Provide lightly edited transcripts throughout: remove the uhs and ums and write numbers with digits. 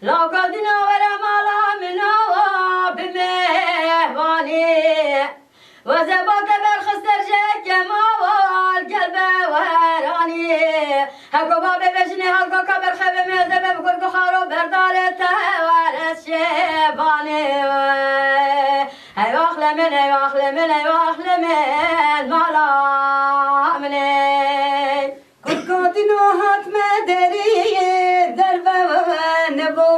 لو قدنا ورا مالا منا بمهواني وزباك بالخستر جاك ما والقلب وراني هكو بابي بجني هلكو كبر خبي مزبي بكل خارو بردالته ورس شيباني هاي واخلة من هاي واخلة من هاي واخلة من مالا مني Kurkadino hatme deriye derbe nebo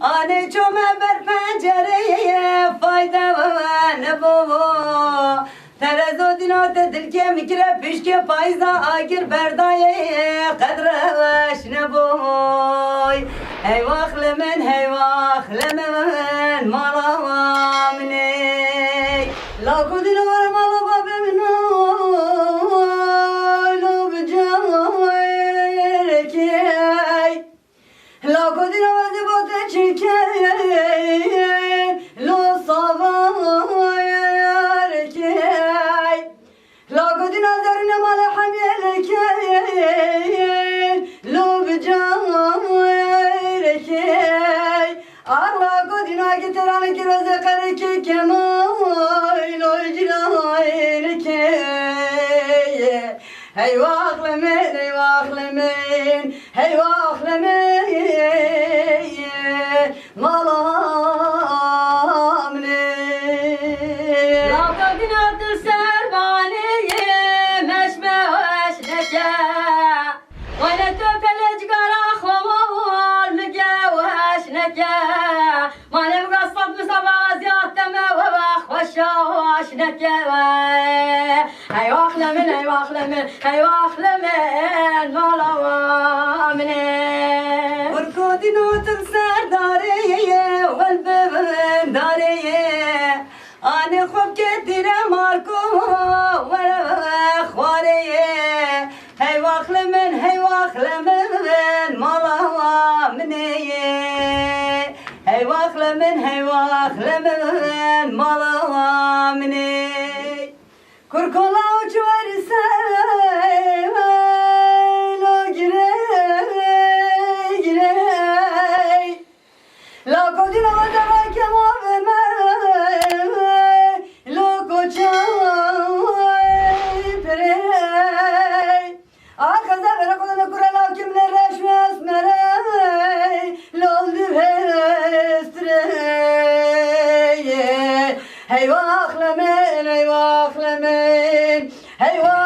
Ane çome ber pencereye fayda nebo Terezo dino te dilke mikre pişke payza agir berdaye kadre veş neboy Hey vaklemen malamne La kudino var malaba bemino La codina va de bote chique, lo savar ke. La codina zarne mala hamil ke, lo bjar ke. Allah codina getiren ki roze kare ke kemoy lo icrail ke. Hey vaklemen, hey vaklemen, hey vaklemen, malamne. لو قدنا تسرباني مشبه وشنكا وانا توكل جقرا خمول مجا وشنكا ما نبقى صد مصابة زيادة ما وبخ وشنكا هاي واخلة من هاي واخلة من هاي واخلة من مالا مني Kurkudino tılsar dariye, velbeben dariye. Ane خوب ketire marko, vere khwariye. Hey vaklemen, malamne. Hey vaklemen, malamne. Kurkola uçvarsa lo girey La kodina vadara kema veme lo koçay perey Akaza vera kodana kurala kimle reşmes merey lol divesтрey Hey vaklemen, hey vaklemen, hey vaklemen